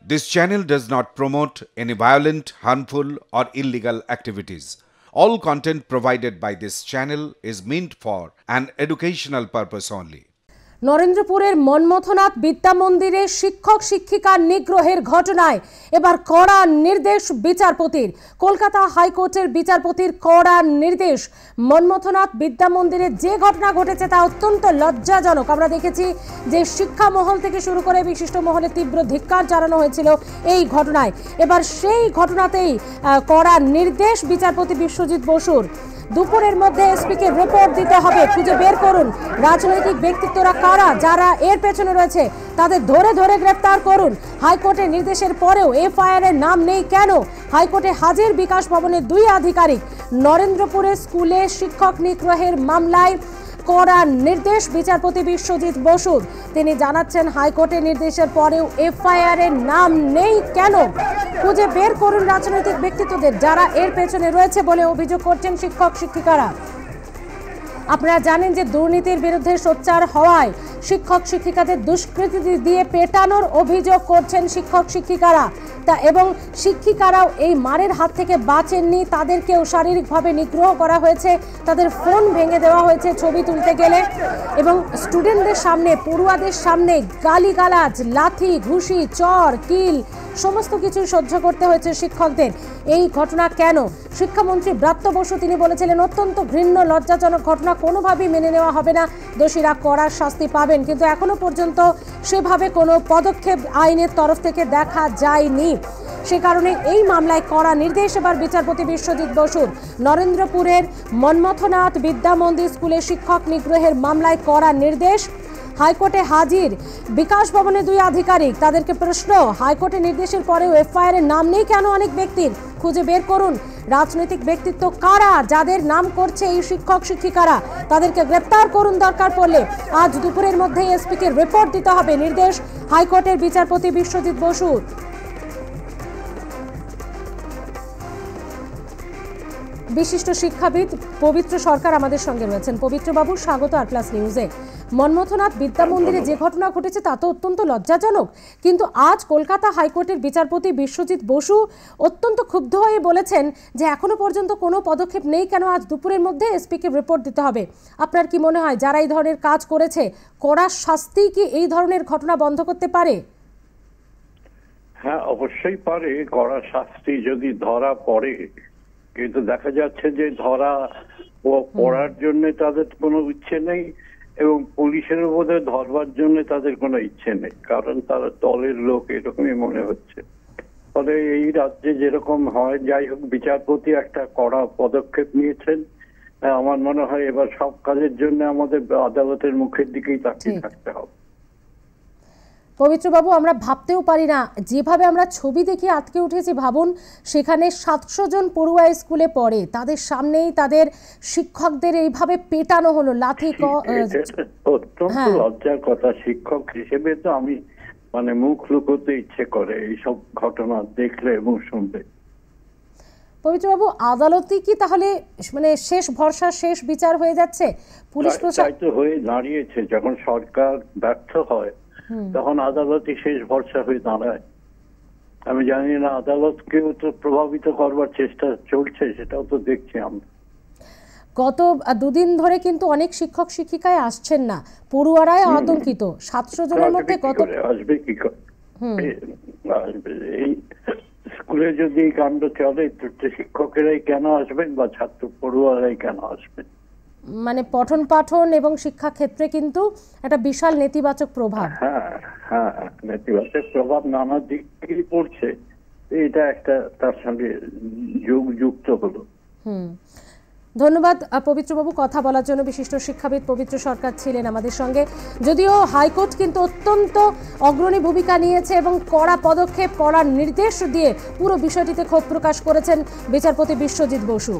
This channel does not promote any violent, harmful, or illegal activities. All content provided by this channel is meant for an educational purpose only. নরেন্দ্রপুরের Manmathanath বিদ্যা মন্দিরে শিক্ষক শিক্ষিকার নিগ্রহের ঘটনায় এবার কড়া নির্দেশ বিচারপতির। কলকাতা হাইকোর্টের বিচারপতির কড়া নির্দেশ। মনমথনাথ বিদ্যা মন্দিরে যে ঘটনা ঘটেছে তা অত্যন্ত লজ্জাজনক। আমরা দেখেছি যে শিক্ষা মহল থেকে শুরু করে বিশিষ্ট মহলে তীব্র ধিক্কার জানানো হয়েছিল এই ঘটনায়। এবার সেই ঘটনাতেই কড়া নির্দেশ বিচারপতি বিশ্বজিৎ বসুর। দুপুরের মধ্যে এসপিকে রিপোর্ট দিতে হবে, খুঁজে বের করুন রাজনৈতিক ব্যক্তিত্বরা কারা, যারা এর পেছনে রয়েছে তাদের ধরে ধরে গ্রেফতার করুন। হাইকোর্টের নির্দেশের পরেও এফআইআর এর নাম নেই কেন? হাইকোর্টে হাজির বিকাশ ভবনের 2 আধিকারিক। নরেন্দ্রপুরে স্কুলে শিক্ষক নিগ্রহের মামলায় কড়া নির্দেশ বিচারপতি বিশ্বজিৎ বসুর। তিনি জানাচ্ছেন হাইকোর্টের নির্দেশের পরেও এফআইআর এর নাম নেই কেন? খুঁজে বের করুন রাজনৈতিক ব্যক্তিত্বদের, যারা এর পেছনে রয়েছে বলে অভিযোগ করছেন শিক্ষক শিক্ষিকারা। আপনারা জানেন যে দুর্নীতির বিরুদ্ধে সোচ্চার হওয়ায় শিক্ষক শিক্ষিকাদের দুষ্কৃতি দিয়ে পেটানোর অভিযোগ করছেন শিক্ষক শিক্ষিকারা। এবং শিক্ষিকারাও এই মারের হাত থেকে বাঁচেননি, তাদেরকেও শারীরিকভাবে নিগ্রহ করা হয়েছে, তাদের ফোন ভেঙে দেওয়া হয়েছে ছবি তুলতে গেলে, এবং স্টুডেন্টদের সামনে, পড়ুয়াদের সামনে গালিগালাজ, লাথি, ঘুষি, চর, কিল সমস্ত কিছু সহ্য করতে হয়েছে শিক্ষকদের। এই ঘটনা কেন? শিক্ষামন্ত্রী ব্রাত্য বসু তিনি বলেছিলেন অত্যন্ত ঘৃণ্য লজ্জাজনক ঘটনা, কোনোভাবেই মেনে নেওয়া হবে না, দোষীরা কড়া শাস্তি পাবেন। কিন্তু এখনো পর্যন্ত সেভাবে কোনো পদক্ষেপ আইনের তরফ থেকে দেখা যায়নি। সে কারণে এই মামলায় কড়া নির্দেশ এবার বিচারপতি বিশ্বজিৎ বসুর। নরেন্দ্রপুরের মনমথনাথ বিদ্যা মন্দির স্কুলে শিক্ষক নিগ্রহের মামলায় কড়া নির্দেশ। হাইকোর্টে হাজির বিকাশ ভবনের 2 আধিকারিক। তাদেরকে প্রশ্ন, হাইকোর্টের নির্দেশের পরেও এফআইআর এর নাম নেই কেন অনেক ব্যক্তির? খুঁজে বের করুন রাজনৈতিক ব্যক্তিত্ব কারা, যাদের নাম করছে এই শিক্ষক শিক্ষিকারা, তাদেরকে গ্রেপ্তার করুন দরকার পড়লে। আজ দুপুরের মধ্যেই এসপিকে রিপোর্ট দিতে হবে, নির্দেশ হাইকোর্টের বিচারপতি বিশ্বজিৎ বসুর। বিশিষ্ট শিক্ষাবিদ পবিত্র সরকার আমাদের সঙ্গে রয়েছেন। পবিত্রবাবু, স্বাগত আর+ নিউজে। মনমথনাথ বিদ্যা মন্দিরে যে ঘটনা ঘটেছে তা তো অত্যন্ত লজ্জাজনক, কিন্তু আজ কলকাতা হাইকোর্টের বিচারপতি বিশ্বজিৎ বসু অত্যন্ত ক্ষুব্ধ হয়ে বলেছেন যে এখনো পর্যন্ত কোনো পদক্ষেপ নেই কেন, আজ দুপুরের মধ্যে এসপিকে রিপোর্ট দিতে হবে। আপনার কি মনে হয় যারা এই ধরনের কাজ করেছে কড়া শাস্তি কি এই ধরনের ঘটনা বন্ধ করতে পারে? হ্যাঁ, অবশ্যই পারে, কড়া শাস্তি যদি ধরা পড়ে। কিন্তু দেখা যাচ্ছে যে ধরা পড়ার জন্য তাদের কোনো ইচ্ছে নেই, এবং পুলিশের বোধহয় ধরবার জন্য তাদের কোনো ইচ্ছে নেই, কারণ তারা দলের লোক এরকমই মনে হচ্ছে। ফলে এই রাজ্যে যেরকম হয়, যাই হোক, বিচারপতি একটা কড়া পদক্ষেপ নিয়েছেন। আমার মনে হয় এবার সব কাজের জন্য আমাদের আদালতের মুখের দিকেই তাকিয়ে থাকতে হবে। পবিত্রবাবু, আমরা ভাবতেও পারি না, যেভাবে আমরা ছবি দেখে আটকে উঠেছি, ভাবুন সেখানে 700 জন পড়ুয়া স্কুলে পড়ে, তাদের সামনেই তাদের শিক্ষকদের এইভাবে পেটানো হলো, লাথি। অত্যন্ত লজ্জার কথা। শিক্ষক হিসেবে তো আমি মুখ লুকোতে ইচ্ছে করে এইসব ঘটনা দেখলে এবং শুনলে। পবিত্রবাবু, আদালতই কি তাহলে শেষ ভরসা, শেষ বিচার হয়ে যাচ্ছে? পুলিশ প্রশাসন তো হয়ে দাঁড়িয়েছে। যখন সরকার ব্যর্থ হয় তখন আদালতই শেষ ভরসা হয়ে দাঁড়ায়। আমি জানি না, আদালতকেও তো প্রভাবিত করবার চেষ্টা চলছে, সেটাও তো দেখছি আমরা। গত 2 দিন ধরে কিন্তু অনেক শিক্ষক শিক্ষিকায় আসছেন না, পড়ুয়ারাই আতঙ্কিত। 700 জনের মধ্যে কত আসবে? কি করে এই স্কুলে যদি এই কাণ্ড চলে, শিক্ষকেরাই কেন আসবেন বা ছাত্র পড়ুয়ারাই কেন আসবেন? পঠন পাঠন এবং শিক্ষা ক্ষেত্রে কিন্তু একটা বিশাল নেতিবাচক প্রভাব। হ্যাঁ, নেতিবাচক প্রভাব নানা দিক থেকেই পড়ছে। এটা একটা তার সঙ্গে যুক্ত হলো। ধন্যবাদ পবিত্রবাবু, কথা বলার জন্য। বিশিষ্ট শিক্ষাবিদ পবিত্র সরকার ছিলেন আমাদের সঙ্গে। যদিও হাইকোর্ট কিন্তু অত্যন্ত অগ্রণী ভূমিকা নিয়েছে এবং কড়া পদক্ষেপ, কড়া নির্দেশ দিয়ে পুরো বিষয়টিতে ক্ষোভ প্রকাশ করেছেন বিচারপতি বিশ্বজিৎ বসু।